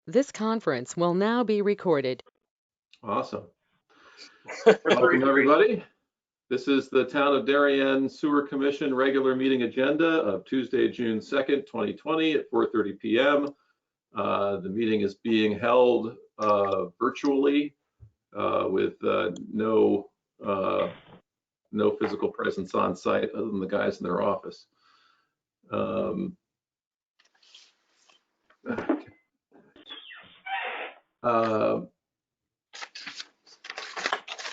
This conference will now be recorded. Awesome. Welcome, everybody. This is the Town of Darien Sewer Commission regular meeting agenda of Tuesday, June 2nd, 2020 at 4:30 p.m. The meeting is being held virtually with no physical presence on site other than the guys in their office.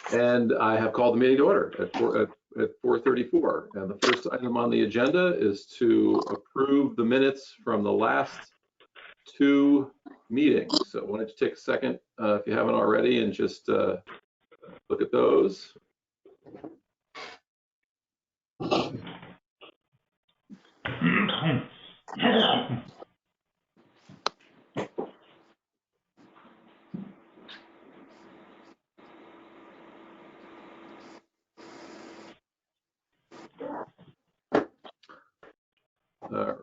And I have called the meeting to order at 4:34. And the first item on the agenda is to approve the minutes from the last two meetings. So why don't you take a second if you haven't already and just look at those. All right.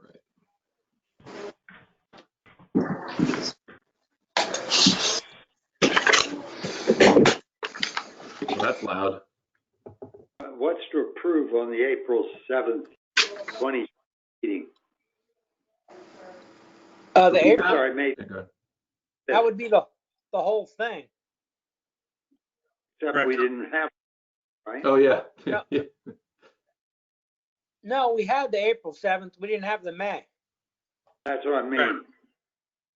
Well, that's loud. What's to approve on the April 7th, 20 meeting? The April, Sorry, May. that would be the whole thing. Except we didn't have, right? Oh, yeah. No. No, we had the April 7th. We didn't have the May. That's what I mean.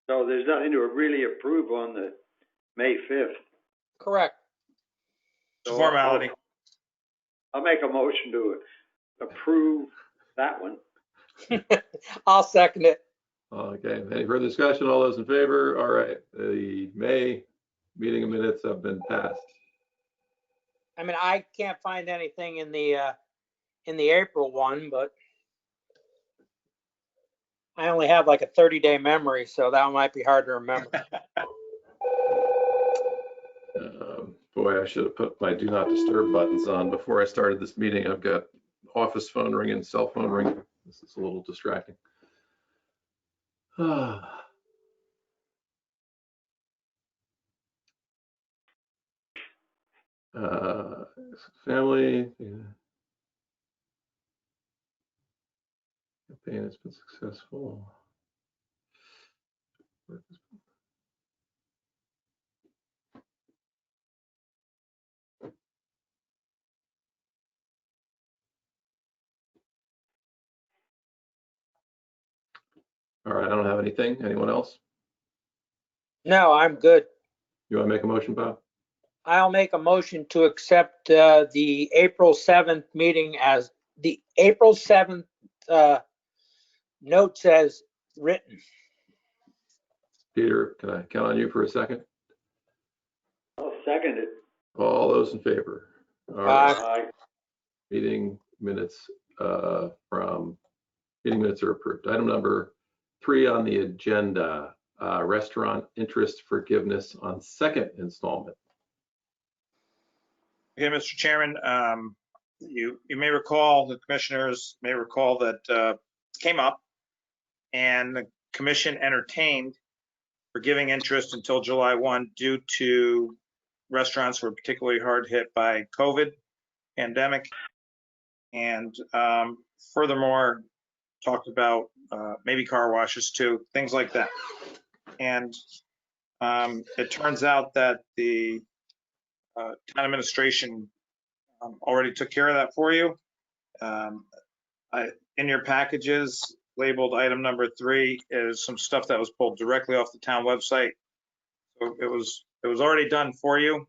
So there's nothing to really approve on the May 5th. Correct. So Formality. I'll make a motion to approve that one. I'll second it. Okay. Any further discussion? All those in favor? All right. The May meeting minutes have been passed. I mean, I can't find anything in the April one, but I only have like a 30-day memory, so that might be hard to remember. Boy, I should have put my do not disturb buttons on before I started this meeting. I've got office phone ringing, cell phone ringing. This is a little distracting. Family. Yeah. Campaign has been successful. All right, I don't have anything. Anyone else? No, I'm good. You want to make a motion, Bob? I'll make a motion to accept the April 7th meeting as the April 7th notes as written. Peter, can I count on you for a second? I'll second it. All those in favor? All right. Meeting minutes are approved. Item number 3 on the agenda, restaurant interest forgiveness on second installment. Okay, Mr. Chairman, you may recall, the commissioners may recall that came up and the commission entertained forgiving interest until July 1 due to restaurants were particularly hard hit by COVID pandemic. And furthermore, talked about maybe car washes too, things like that. And it turns out that the town administration already took care of that for you. In your packages, labeled item number 3 is some stuff that was pulled directly off the town website. So it was already done for you.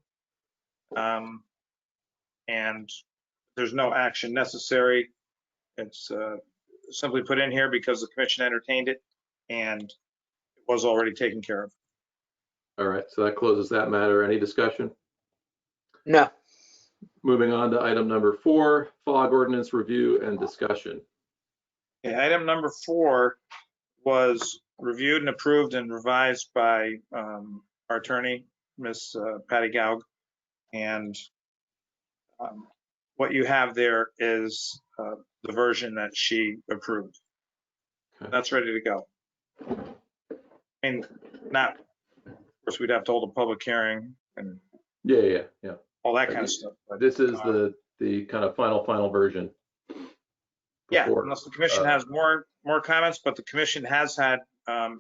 And there's no action necessary. It's simply put in here because the commission entertained it and it was already taken care of. All right, so that closes that matter. Any discussion? No. Moving on to item number 4, fog ordinance review and discussion. Okay, item number 4 was reviewed and approved and revised by our attorney, Miss Patty Gaug. And what you have there is the version that she approved. Okay. That's ready to go. I mean, not course, we'd have to hold a public hearing and Yeah. all that kind of stuff. But, This is the kind of final version. yeah, before, unless the commission has more comments, but the commission has had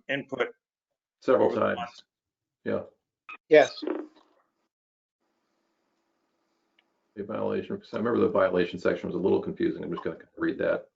input several over the times. months. Yeah, Yes. a violation. Because I remember the violation section was a little confusing. I'm just going to read that.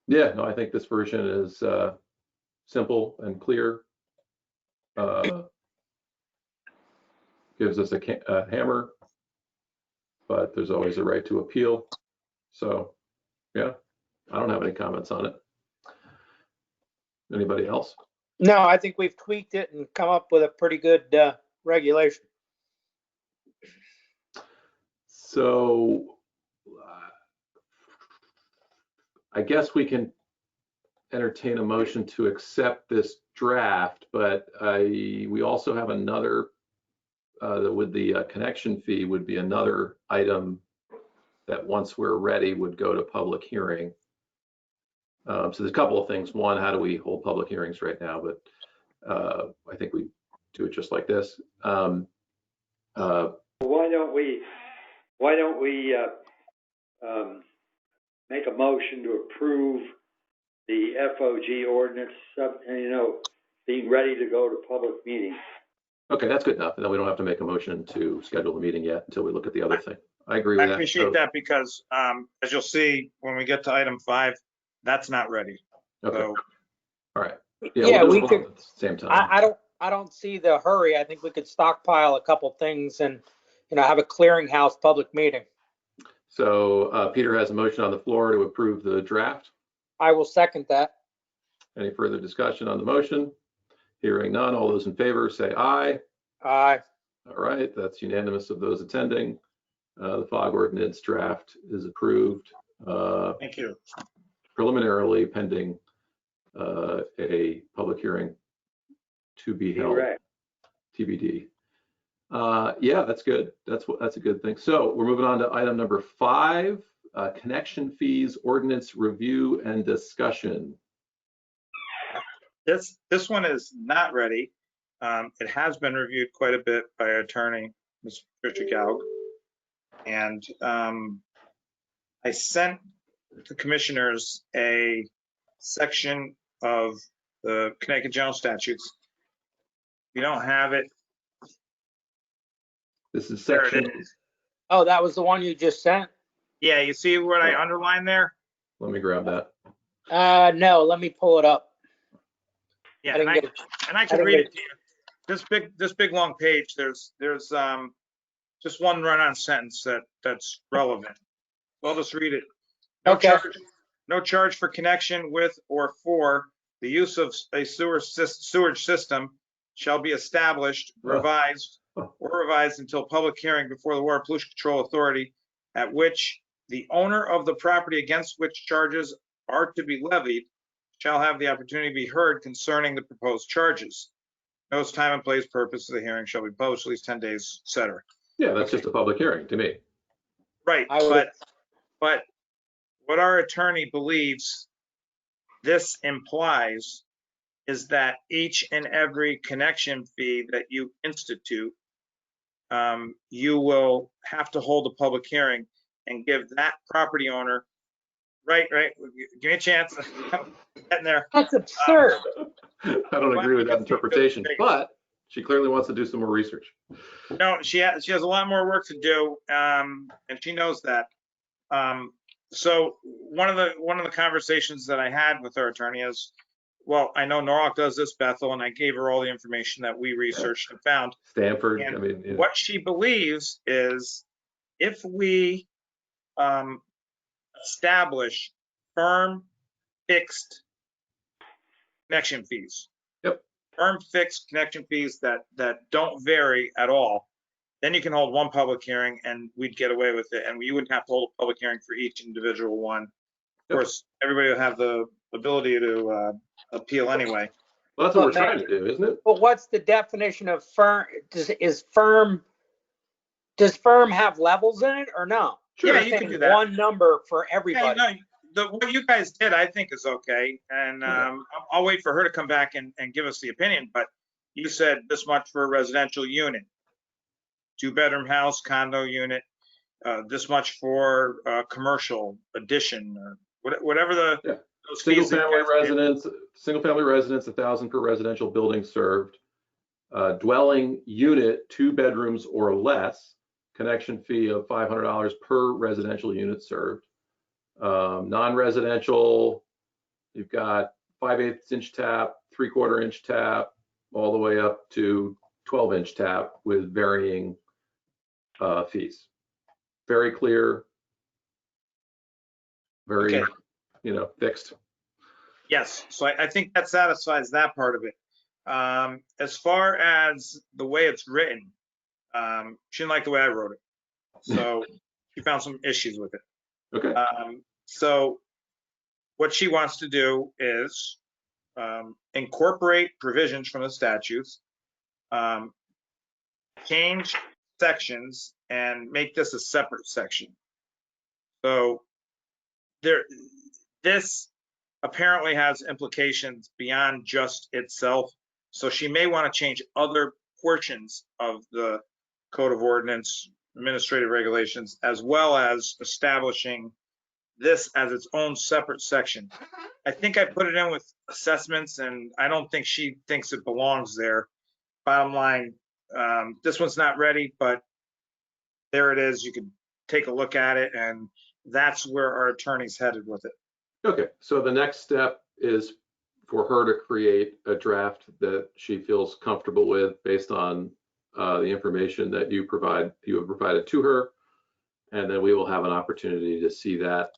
Yeah, no, I think this version is simple and clear. Gives us a hammer, but there's always a right to appeal. So, yeah, I don't have any comments on it. Anybody else? No, I think we've tweaked it and come up with a pretty good regulation. So, I guess we can entertain a motion to accept this draft, but we also have another, with the connection fee would be another item that once we're ready would go to public hearing. So there's a couple of things. One, how do we hold public hearings right now? But I think we do it just like this. Why don't we make a motion to approve the FOG ordinance, being ready to go to public meetings? Okay, that's good enough. And then we don't have to make a motion to schedule the meeting yet until we look at the other thing. I agree with I that. appreciate that because as you'll see, when we get to item 5, that's not ready. Okay, So all right. Yeah, we'll do we it could- at the same time. I don't see the hurry. I think we could stockpile a couple things and, have a clearinghouse public meeting. So Peter has a motion on the floor to approve the draft. I will second that. Any further discussion on the motion? Hearing none, all those in favor say aye. Aye. All right, that's unanimous of those attending. The FOG ordinance draft is approved thank you. preliminarily pending a public hearing to be held, Correct. TBD. Yeah, that's good. That's a good thing. So we're moving on to item number 5, connection fees ordinance review and discussion. This one is not ready. It has been reviewed quite a bit by our attorney, Ms. Patricia Gaug. And I sent the commissioners a section of the Connecticut General Statutes. If you don't have it, This is there it section, is. Oh, that was the one you just sent? Yeah, you see what I underlined there? let me grab that. No, let me pull it up. Yeah, I didn't get it. and I can didn't read get it to you. This big long page, there's just one run-on sentence that's relevant. Well, just read it. Okay. No charge for connection with or for the use of a sewage system shall be established, revised until public hearing before the Water Pollution Control Authority, at which the owner of the property against which charges are to be levied shall have the opportunity to be heard concerning the proposed charges. Notice, time and place, purpose of the hearing shall be published at least 10 days, et cetera. Yeah, that's just a public hearing to me. Right, I would- but what our attorney believes this implies is that each and every connection fee that you institute, you will have to hold a public hearing and give that property owner, right, give me a chance, getting there. That's absurd. I don't agree with that interpretation, but she clearly wants to do some more research. No, she has a lot more work to do, and she knows that. So one of the conversations that I had with our attorney is, well, I know Norwalk does this, Bethel, and I gave her all the information that we researched and found. Stanford, And I mean, you know, what she believes is if we establish firm fixed connection fees. Yep. Firm fixed connection fees that don't vary at all. Then you can hold one public hearing and we'd get away with it. And you wouldn't have to hold a public hearing for each individual one. Of Yep. course, everybody will have the ability to appeal anyway. Well, that's what we're Well, trying to do, isn't it? But what's the definition of firm? Does firm have levels in it or no? Yeah, You're you can saying do that. one number for Yeah, everybody. what you guys did, I think is okay. And I'll wait for her to come back and give us the opinion. But you said this much for a residential unit, 2-bedroom house, condo unit, this much for commercial addition, or whatever Yeah. those fees that you guys did. Single family residence, 1,000 per residential building served. Dwelling unit, 2 bedrooms or less, connection fee of $500 per residential unit served. Non-residential, you've got 5/8 inch tap, 3/4 inch tap, all the way up to 12 inch tap with varying fees. Very clear, very, Okay. fixed. Yes, so I think that satisfies that part of it. As far as the way it's written, she didn't like the way I wrote it. So she found some issues with it. Okay. So what she wants to do is incorporate provisions from the statutes, change sections, and make this a separate section. So this apparently has implications beyond just itself. So she may want to change other portions of the Code of Ordinance, administrative regulations, as well as establishing this as its own separate section. I think I put it in with assessments, and I don't think she thinks it belongs there. Bottom line, this one's not ready, but there it is. You could take a look at it, and that's where our attorney's headed with it. Okay, so the next step is for her to create a draft that she feels comfortable with based on the information that you have provided to her. And then we will have an opportunity to see that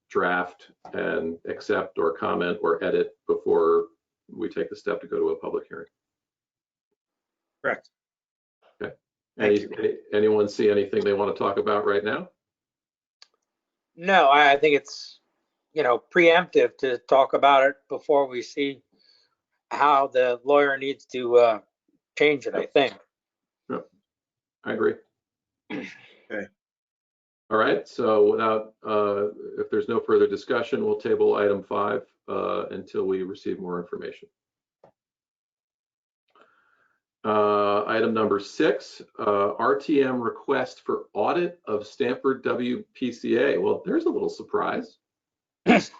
draft and accept or comment or edit before we take the step to go to a public hearing. Correct. Okay. Thank Anyone see anything they want to talk about right now? No, I think it's, preemptive to talk about it before we see how the lawyer needs to change it, I think. I agree. Okay. All right, so without, if there's no further discussion, we'll table item 5 until we receive more information. Item number 6, RTM request for audit of Stanford WPCA. Well, there's a little surprise. This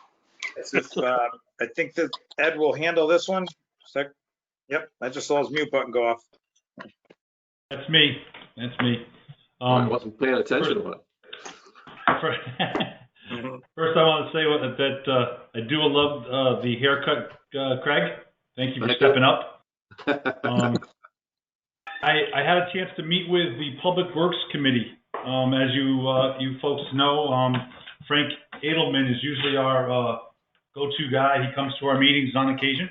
is, I think that Ed will handle this one. Yep, I just saw his mute button go off. That's me. I wasn't paying attention to it. First, I want to say that I do love the haircut, Craig. Thank you for stepping up. I had a chance to meet with the Public Works Committee. As you folks know, Frank Edelman is usually our go-to guy. He comes to our meetings on occasion.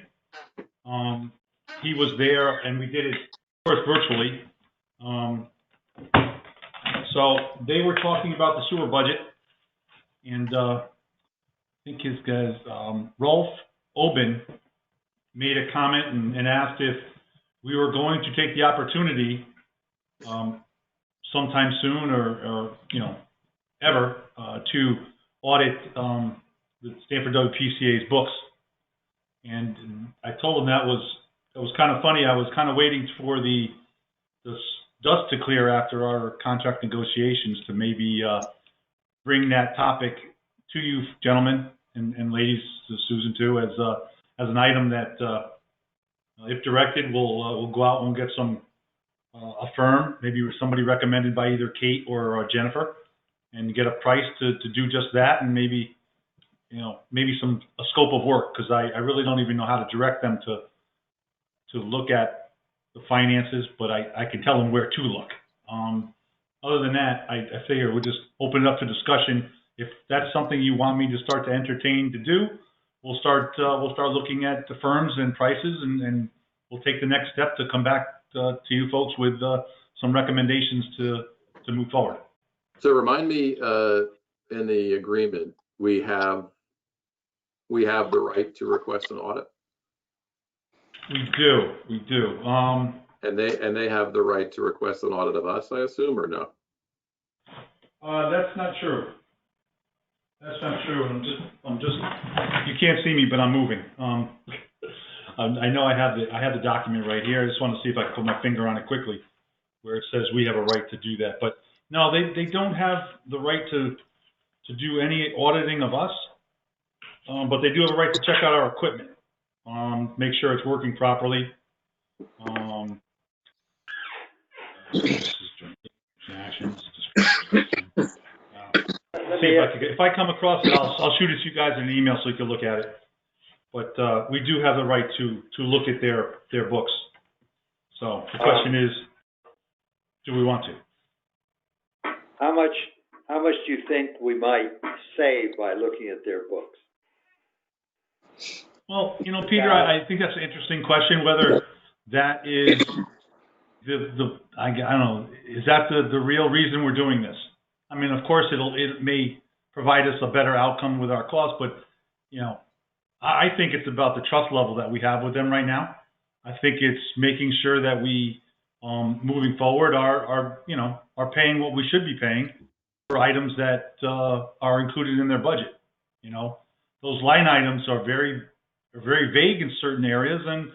He was there, and we did it, of course, virtually. So they were talking about the sewer budget, and I think his guys, Rolf Oben, made a comment and asked if we were going to take the opportunity sometime soon or ever to audit the Stanford WPCA's books. And I told him that was kind of funny. I was kind of waiting for the dust to clear after our contract negotiations to maybe bring that topic to you gentlemen and ladies, Susan too, as an item that if directed, we'll go out and get a firm, maybe somebody recommended by either Kate or Jennifer, and get a price to do just that, and maybe a scope of work, because I really don't even know how to direct them to look at the finances, but I can tell them where to look. Other than that, I figure we'll just open it up to discussion. If that's something you want me to start to entertain to do, we'll start looking at the firms and prices, and we'll take the next step to come back to you folks with some recommendations to move forward. So remind me, in the agreement, we have the right to request an audit, We do. and they have the right to request an audit of us, I assume, or no? That's not true. That's not true. I'm just. You can't see me, but I'm moving. I know I have the document right here. I just want to see if I can put my finger on it quickly, where it says we have a right to do that. But no, they don't have the right to do any auditing of us. But they do have a right to check out our equipment, make sure it's working properly. Actions. If I come across it, I'll shoot it to you guys in an email so you can look at it. But we do have the right to look at their books. So the question is, do we want to? How much do you think we might save by looking at their books? Well, Peter, I think that's an interesting question. Whether that is I don't know, is that the real reason we're doing this? I mean, of course, it may provide us a better outcome with our costs, but I think it's about the trust level that we have with them right now. I think it's making sure that we, moving forward, are paying what we should be paying for items that are included in their budget. Those line items are very vague in certain areas, and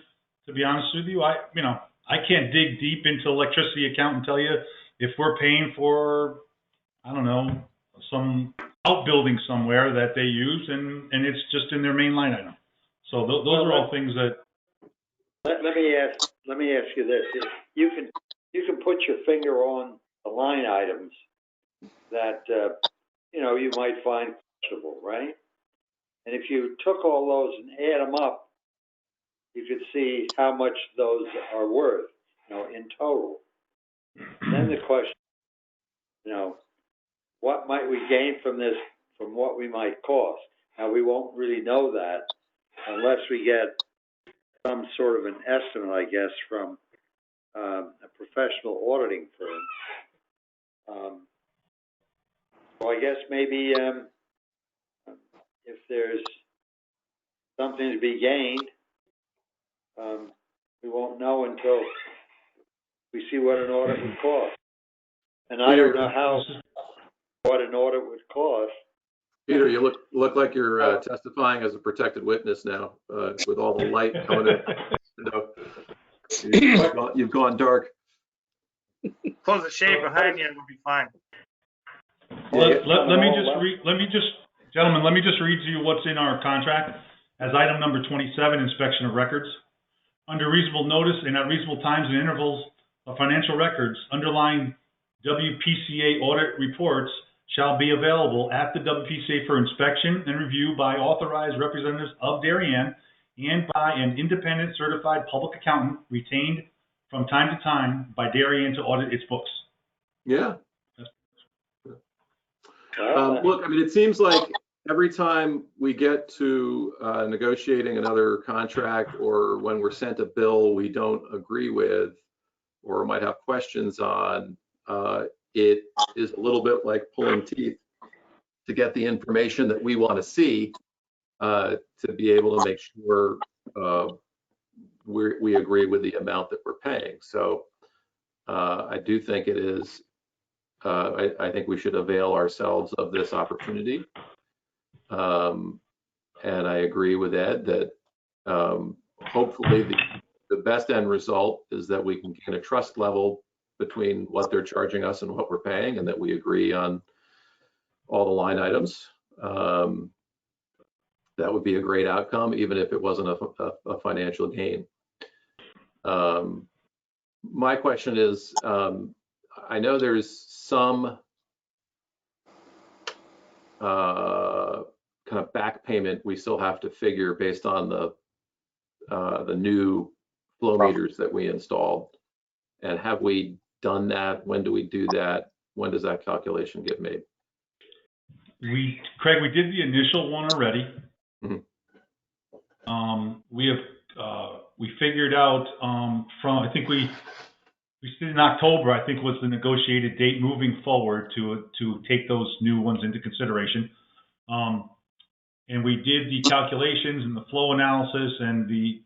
to be honest with you, I can't dig deep into electricity account and tell you if we're paying for, I don't know, some outbuilding somewhere that they use, and it's just in their main line item. So those are all things that. Let me ask you this: you can put your finger on the line items that you might find questionable, right? And if you took all those and add them up, you could see how much those are worth, in total. Then the question, what might we gain from this, from what we might cost? Now, we won't really know that unless we get some sort of an estimate, I guess, from a professional auditing firm. So I guess maybe if there's something to be gained, we won't know until we see what an audit would cost. And I don't know what an audit would cost. Peter, you look like you're testifying as a protected witness now, with all the light coming in. You've gone dark. Close the shade behind you and we'll be fine. Gentlemen, let me just read to you what's in our contract as item number 27, inspection of records. Under reasonable notice and at reasonable times and intervals of financial records underlying WPCA audit reports shall be available at the WPCA for inspection and review by authorized representatives of Darien and by an independent certified public accountant retained from time to time by Darien to audit its books. Yeah. Look, I mean, it seems like every time we get to negotiating another contract, or when we're sent a bill we don't agree with or might have questions on, it is a little bit like pulling teeth to get the information that we want to see, to be able to make sure we agree with the amount that we're paying. So I do think it is, I think we should avail ourselves of this opportunity. And I agree with Ed that hopefully the best end result is that we can get a trust level between what they're charging us and what we're paying, and that we agree on all the line items. That would be a great outcome, even if it wasn't a financial gain. My question is, I know there's some kind of back payment we still have to figure based on the new flow meters that we installed. And have we done that? When do we do that? When does that calculation get made? Craig, we did the initial one already. Mm-hmm. we figured out I think we said in October, I think was the negotiated date moving forward to take those new ones into consideration. And we did the calculations and the flow analysis and the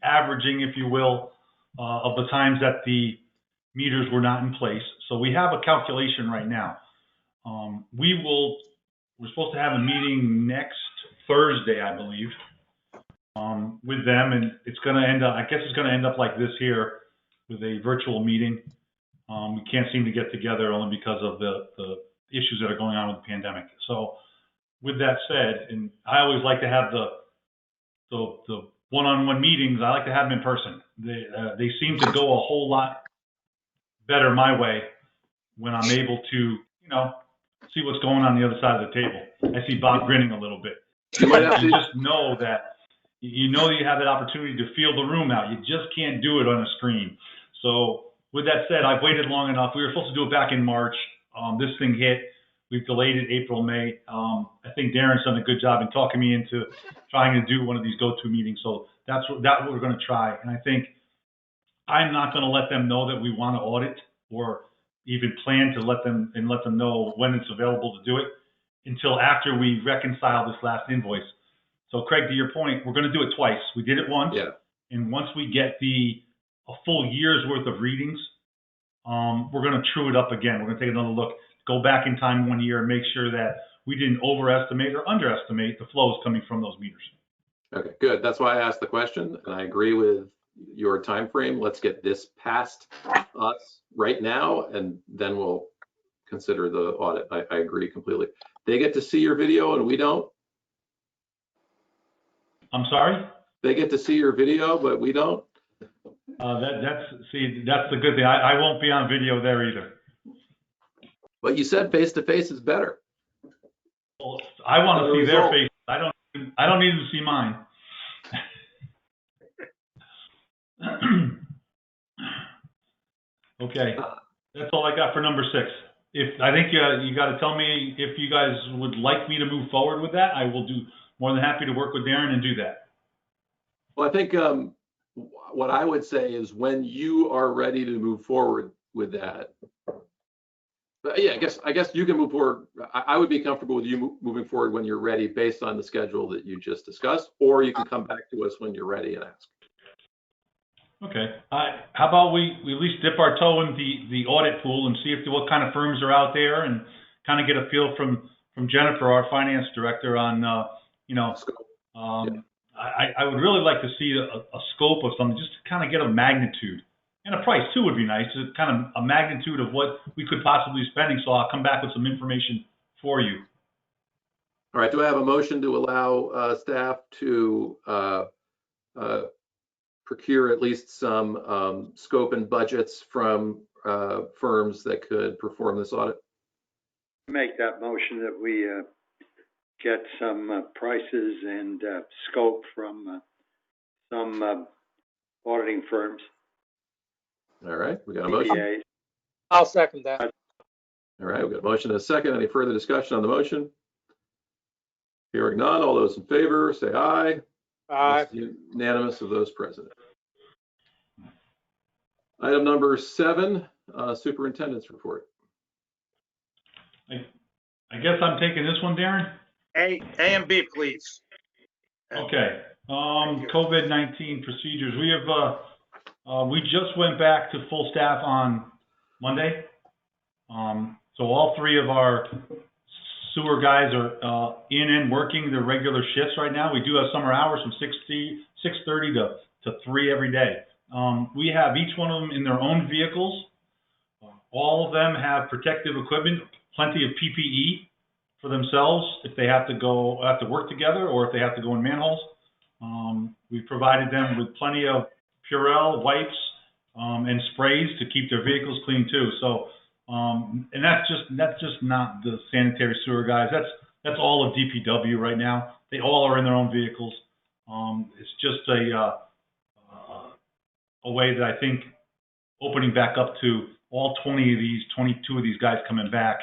averaging, if you will, of the times that the meters were not in place. So we have a calculation right now. We're supposed to have a meeting next Thursday, I believe, with them, and it's going to end up, I guess it's going to end up like this here with a virtual meeting. We can't seem to get together only because of the issues that are going on with the pandemic. So with that said, and I always like to have the one-on-one meetings, I like to have them in person. They seem to go a whole lot better my way when I'm able to, see what's going on the other side of the table. I see Bob grinning a little bit. You might have to, You just know that you have that opportunity to feel the room out. You just can't do it on a screen. So with that said, I've waited long enough. We were supposed to do it back in March. This thing hit. We've delayed it April, May. I think Darren's done a good job in talking me into trying to do one of these go-to meetings. So that's what we're going to try. And I think I'm not going to let them know that we want to audit or even plan to let them know when it's available to do it until after we reconcile this last invoice. So Craig, to your point, we're going to do it twice. We did it once. yeah. And once we get a full year's worth of readings, we're going to true it up again. We're going to take another look, go back in time 1 year and make sure that we didn't overestimate or underestimate the flows coming from those meters. Okay, good. That's why I asked the question, and I agree with your time frame. Let's get this past us right now, and then we'll consider the audit. I agree completely. They get to see your video and we don't? I'm sorry? They get to see your video, but we don't? That's the good thing. I won't be on video there either. But you said face-to-face is better. Well, I want to see their face. I don't need to see mine. Okay, that's all I got for number 6. I think you got to tell me if you guys would like me to move forward with that. I will do more than happy to work with Darren and do that. Well, I think what I would say is when you are ready to move forward with that, but yeah, I guess you can move forward. I would be comfortable with you moving forward when you're ready based on the schedule that you just discussed, or you can come back to us when you're ready and ask. Okay. How about we at least dip our toe in the audit pool and see what kind of firms are out there and kind of get a feel from Jennifer, our finance director, on I would really like to see a scope of something, just to kind of get a magnitude. And a price too would be nice, kind of a magnitude of what we could possibly be spending. So I'll come back with some information for you. All right. Do I have a motion to allow staff to procure at least some scope and budgets from firms that could perform this audit? Make that motion that we get some prices and scope from some auditing firms. All right, we got a motion. CPAs. I'll second that. All right, we got a motion and a second. Any further discussion on the motion? Hearing none, all those in favor say aye. Aye. Unanimous of those present. Item number 7, superintendent's report. I guess I'm taking this one, Darren? A and B, please. Okay. COVID-19 procedures. We just went back to full staff on Monday. So all 3 of our sewer guys are in and working their regular shifts right now. We do have summer hours from 6:30 to 3 every day. We have each one of them in their own vehicles. All of them have protective equipment, plenty of PPE for themselves if they have to work together or if they have to go in manholes. We provided them with plenty of Purell wipes and sprays to keep their vehicles clean too. So, and that's just not the sanitary sewer guys. That's all of DPW right now. They all are in their own vehicles. It's just a way that I think opening back up to all 22 of these guys coming back,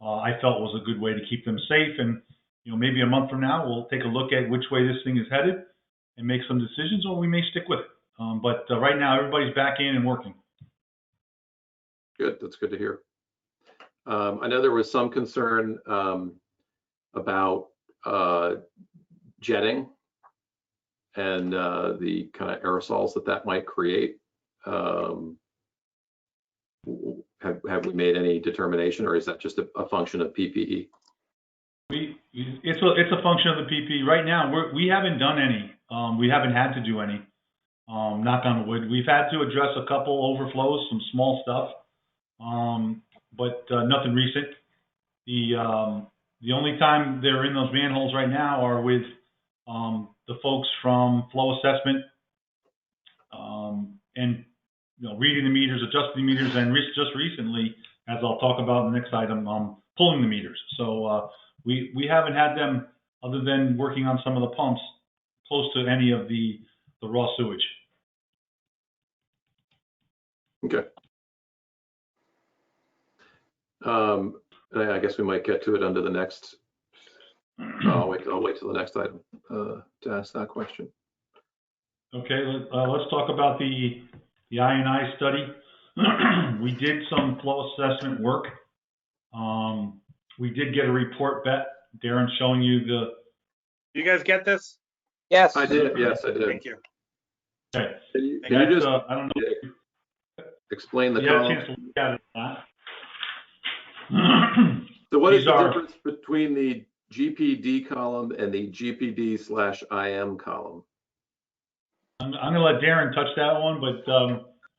I felt was a good way to keep them safe and maybe a month from now, we'll take a look at which way this thing is headed and make some decisions, or we may stick with it. But right now, everybody's back in and working. Good, that's good to hear. I know there was some concern about jetting and the kind of aerosols that might create. Have we made any determination, or is that just a function of PPE? It's a function of the PPE. Right now, we haven't done any. We haven't had to do any. Knock on wood. We've had to address a couple overflows, some small stuff, but nothing recent. The only time they're in those manholes right now are with the folks from flow assessment, and reading the meters, adjusting the meters, and just recently, as I'll talk about in the next item, pulling the meters. So we haven't had them, other than working on some of the pumps, close to any of the raw sewage. Okay. I guess we might get to it under the next. I'll wait till the next item to ask that question. Okay, let's talk about the I&I study. We did some flow assessment work. We did get a report back. Darren showing you the. You guys get this? Yes. I did. Yes, I did. Thank you. Okay. Can you just I don't know. explain the You had a column? chance to look at it, Matt. So what is These the are- difference between the GPD column and the GPD/IM column? I'm going to let Darren touch that one, but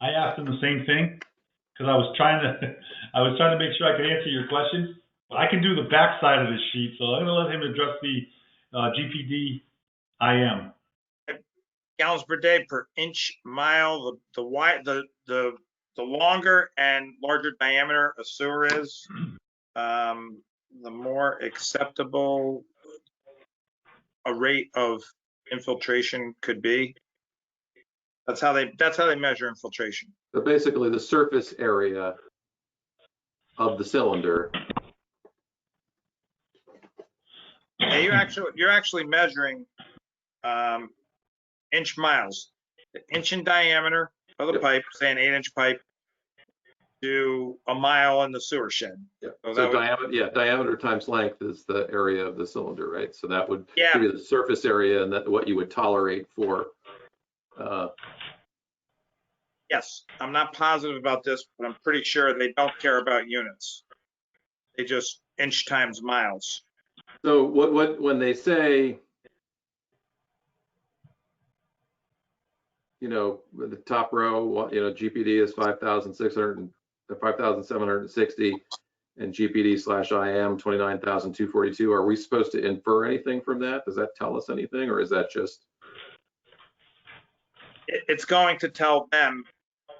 I asked him the same thing because I was trying to make sure I could answer your question. But I can do the back side of this sheet, so I'm going to let him address the GPD/IM. Gallons per day per inch mile. The longer and larger diameter a sewer is, the more acceptable a rate of infiltration could be. That's how they measure infiltration. So basically, the surface area of the cylinder. Yeah, you're actually measuring inch miles, the inch in diameter of the Yep. pipe, say an 8-inch pipe, to a mile in the sewer shed. Yeah. So So that would- diameter times length is the area of the cylinder, right? So that would Yeah. give you the surface area and that what you would tolerate for. Yes, I'm not positive about this, but I'm pretty sure they don't care about units. They just inch times miles. So when they say, the top row, GPD is 5,760 and GPD/IM 29,242. Are we supposed to infer anything from that? Does that tell us anything, or is that just? It's going to tell them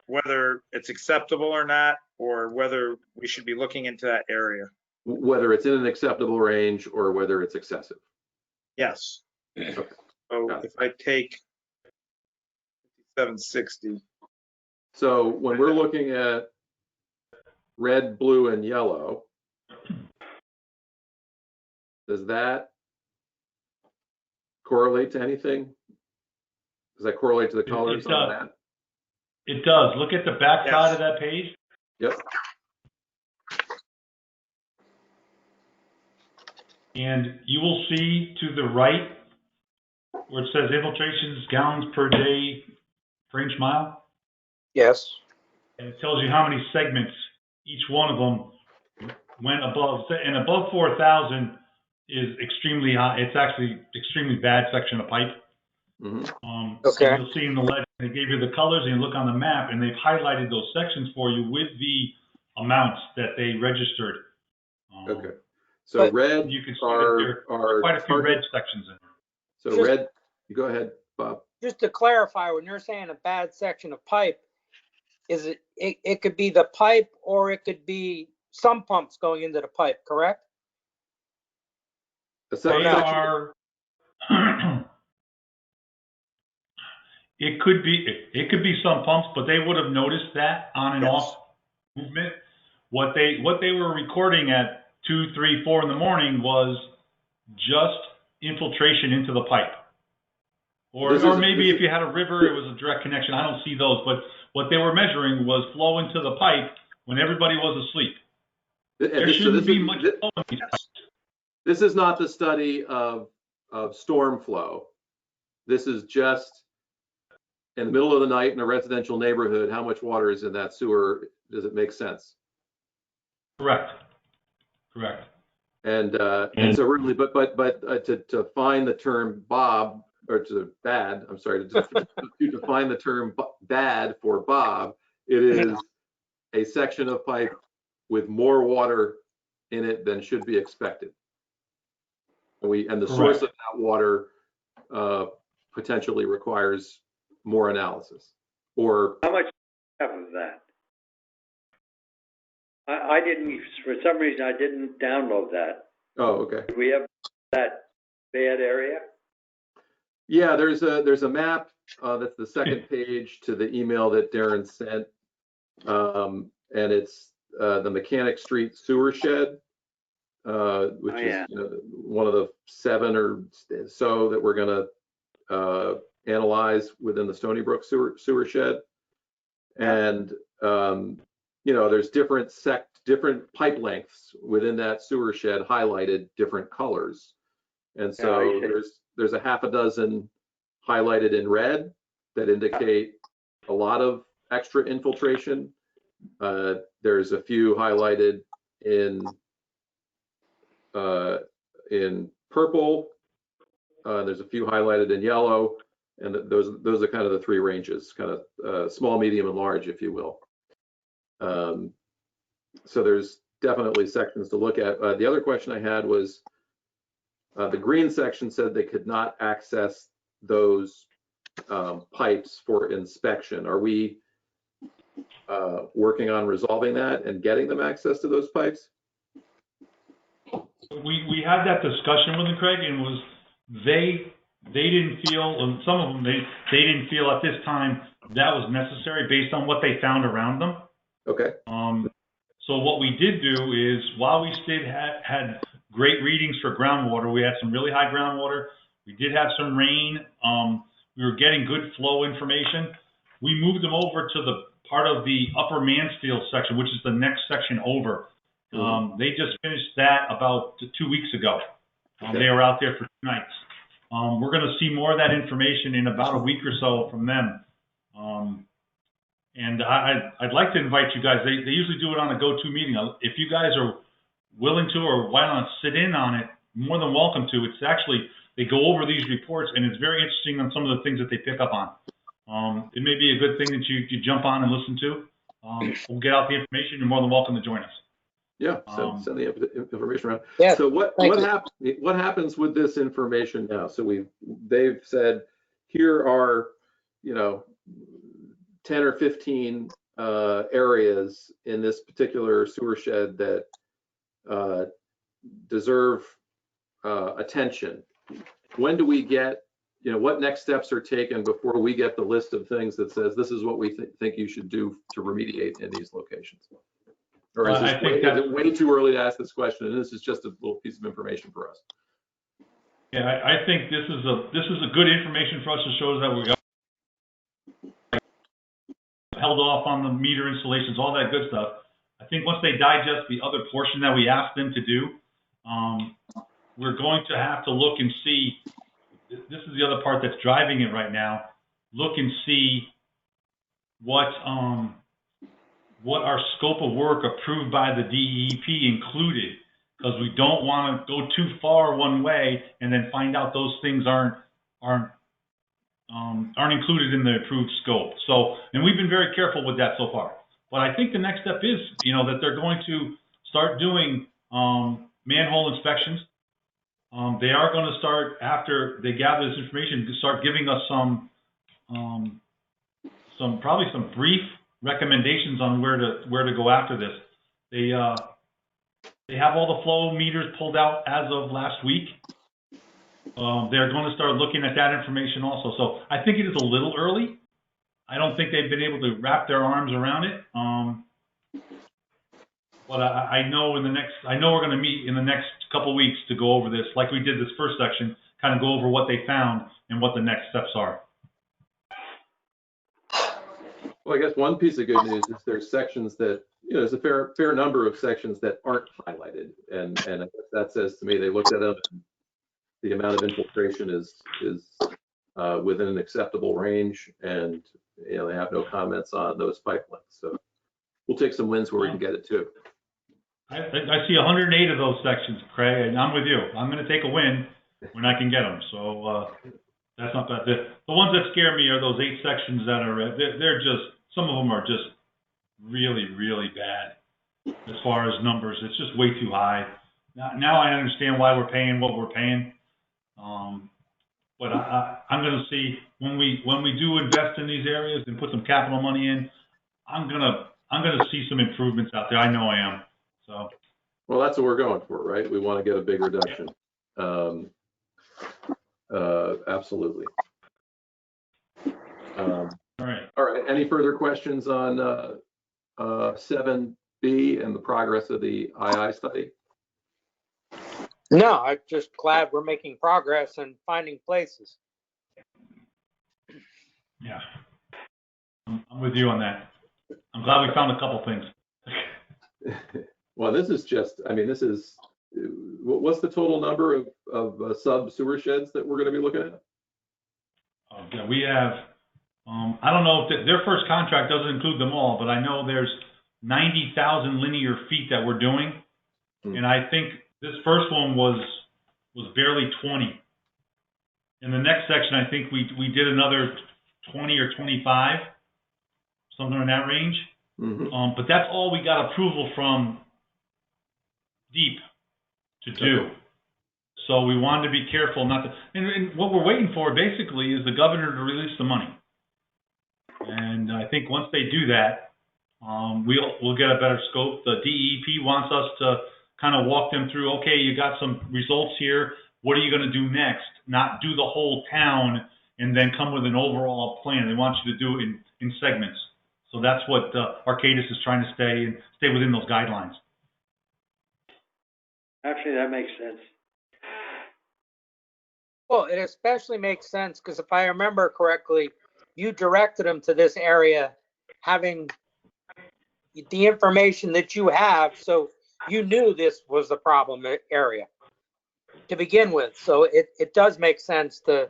whether it's acceptable or not, or whether we should be looking into that area. Whether it's in an acceptable range or whether it's excessive. Yes. Okay. So Got it. if I take 760, So when we're looking at red, blue, and yellow, does that correlate to anything? Does that correlate to the colors on that? It does. Look at the back side Yes. of that page. Yep. And you will see to the right where it says infiltrations gallons per day per inch mile. Yes. And it tells you how many segments each one of them went above. And above 4,000 is extremely high. It's actually extremely bad section of pipe. Mhm. Okay. You'll see in the legend, they gave you the colors, and you look on the map, and they've highlighted those sections for you with the amounts that they registered. Okay. So But red You can see that there are are quite a few target- red sections in there. So Just- red, you go ahead, Bob. Just to clarify, when you're saying a bad section of pipe, is it could be the pipe or it could be some pumps going into the pipe, correct? The They section- are. It could be some pumps, but they would have noticed that on and Yes. off movement. What they were recording at 2, 3, 4 in the morning was just infiltration into the pipe. Or This is- maybe this if you had a river, it was a direct connection. I don't see those, but what they were measuring was flow into the pipe when everybody was asleep. There shouldn't be much flow in these pipes. This is not the study of storm flow. This is just in the middle of the night in a residential neighborhood, how much water is in that sewer? Does it make sense? Correct. Correct. And so really, but to find the term Bob, or to bad, I'm sorry, to define the term bad for Bob, it is a section of pipe with more water in it than should be expected. And the source of that water potentially requires more analysis. Or How much do you have of that? I didn't, for some reason, I didn't download that. oh, okay. Do we have that bad area? Yeah, there's a map that's the second page to the email that Darren sent, and it's the Mechanic Street sewer shed, which is one of the 7 or so that we're going to analyze within the Stony Brook sewer shed. And there's different pipe lengths within that sewer shed highlighted different colors, and so there's a half a dozen highlighted in red that indicate a lot of extra infiltration. There's a few highlighted in purple. There's a few highlighted in yellow, and those are kind of the 3 ranges, kind of small, medium, and large, if you will. So there's definitely sections to look at. The other question I had was, the green section said they could not access those pipes for inspection. Are we working on resolving that and getting them access to those pipes? We had that discussion with them, Craig, and was they didn't feel, and some of them they didn't feel at this time that was necessary based on what they found around them. Okay. So what we did do is, while we had great readings for groundwater, we had some really high groundwater. We did have some rain. We were getting good flow information. We moved them over to the part of the Upper Mansfield section, which is the next section over. They just finished that about 2 weeks ago. They were out there for 2 nights. We're going to see more of that information in about a week or so from them. And I'd like to invite you guys. They usually do it on a go-to meeting. If you guys are willing to, or why not sit in on it, more than welcome to. It's actually, they go over these reports, and it's very interesting on some of the things that they pick up on. It may be a good thing that you jump on and listen to. We'll get out the information. You're more than welcome to join us. Yeah, send the information around. Yeah, so what happens with this information now? So they've said, here are 10 or 15 areas in this particular sewer shed that deserve attention. When do we get, what next steps are taken before we get the list of things that says this is what we think you should do to remediate in these locations? Or is it way too early to ask this question, and this is just a little piece of information for us? Yeah, I think this is a good information for us to show that we held off on the meter installations, all that good stuff. I think once they digest the other portion that we asked them to do, we're going to have to look and see. This is the other part that's driving it right now. Look and see what our scope of work approved by the DEP included, because we don't want to go too far one way and then find out those things aren't included in the approved scope. So, and we've been very careful with that so far. But I think the next step is, that they're going to start doing manhole inspections. They are going to start, after they gather this information, to start giving us probably some brief recommendations on where to go after this. They have all the flow meters pulled out as of last week. They're going to start looking at that information also. So I think it is a little early. I don't think they've been able to wrap their arms around it. But I know I know we're going to meet in the next couple of weeks to go over this, like we did this first section, kind of go over what they found and what the next steps are. Well, I guess one piece of good news is there's sections that, there's a fair number of sections that aren't highlighted. And I guess that says to me, they looked at them, the amount of infiltration is within an acceptable range, and, they have no comments on those pipelines. So we'll take some wins where we can get it too. I see 108 of those sections, Craig, and I'm with you. I'm going to take a win when I can get them. So that's not bad. The ones that scare me are those 8 sections that are, they're just, some of them are just really, really bad as far as numbers. It's just way too high. Now I understand why we're paying what we're paying. But I'm going to see when we do invest in these areas and put some capital money in, I'm going to see some improvements out there. I know I am. So. Well, that's what we're going for, right? We want to get a big reduction. Absolutely. All right. All right. Any further questions on 7B and the progress of the II study? No, I'm just glad we're making progress and finding places. Yeah. I'm with you on that. I'm glad we found a couple things. Well, this is just, this is, what's the total number of sub sewer sheds that we're going to be looking at? Yeah, we have, I don't know if their first contract doesn't include them all, but I know there's 90,000 linear feet that we're doing. And I think this first one was barely 20. In the next section, I think we did another 20 or 25, something in that range. Mm-hmm. But that's all we got approval from Deep to do. Okay. So we wanted to be careful not to, and what we're waiting for basically is the governor to release the money. And I think once they do that, we'll get a better scope. The DEP wants us to kind of walk them through, okay, you got some results here. What are you going to do next? Not do the whole town and then come with an overall plan. They want you to do it in segments. So that's what Arcadis is trying to stay within those guidelines. Actually, that makes sense. Well, it especially makes sense because if I remember correctly, you directed them to this area having the information that you have. So you knew this was the problem area to begin with. So it does make sense to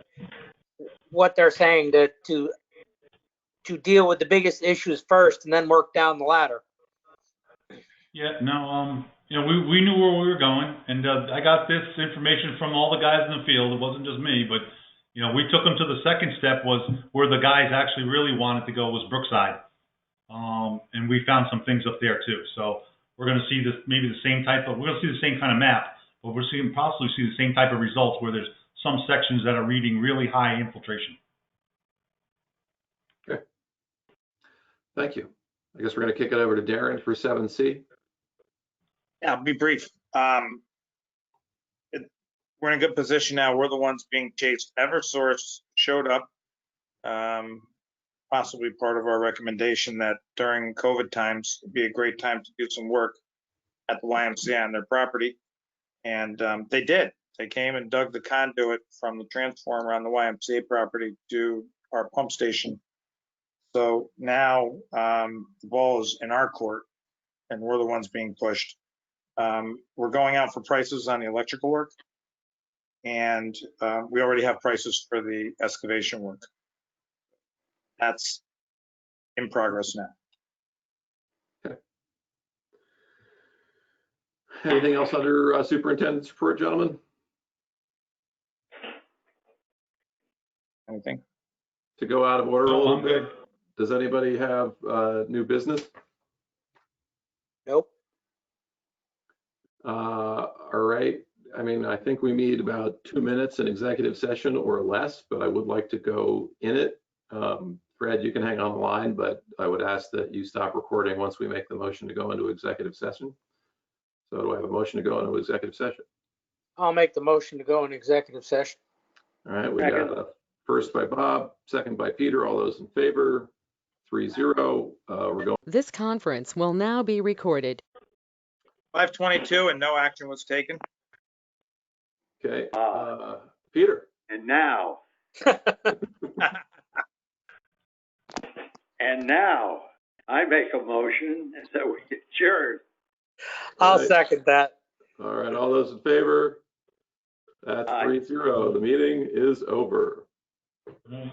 what they're saying to deal with the biggest issues first and then work down the ladder. Yeah, no, we knew where we were going, and I got this information from all the guys in the field. It wasn't just me, but we took them to the second step was where the guys actually really wanted to go was Brookside, and we found some things up there too. So we're going to see this maybe the same type of we're going to see the same kind of map, but we're seeing possibly see the same type of results where there's some sections that are reading really high infiltration. Okay. Thank you. I guess we're going to kick it over to Darren for 7C. Yeah, I'll be brief. We're in a good position now. We're the ones being chased. Eversource showed up, possibly part of our recommendation that during COVID times, it'd be a great time to do some work at the YMCA on their property. And they did. They came and dug the conduit from the transformer on the YMCA property to our pump station. So now the ball is in our court and we're the ones being pushed. We're going out for prices on the electrical work, and we already have prices for the excavation work. That's in progress now. Okay. Anything else under superintendent's report, gentlemen? Anything? To go out of order a little I'm bit, good. does anybody have new business? Nope. All right. I think we need about 2 minutes in executive session or less, but I would like to go in it. Fred, you can hang on the line, but I would ask that you stop recording once we make the motion to go into executive session. So do I have a motion to go into executive session? I'll make the motion to go in executive session. All right, we got a first by Bob, second by Peter. All those in favor, 3-0. We're going. This conference will now be recorded. 5:22 and no action was taken. Okay, Peter, And now, I make a motion that we adjourn. I'll Right. second that. all right, all those in favor? That's Aye. 3-0. The meeting is over. Right.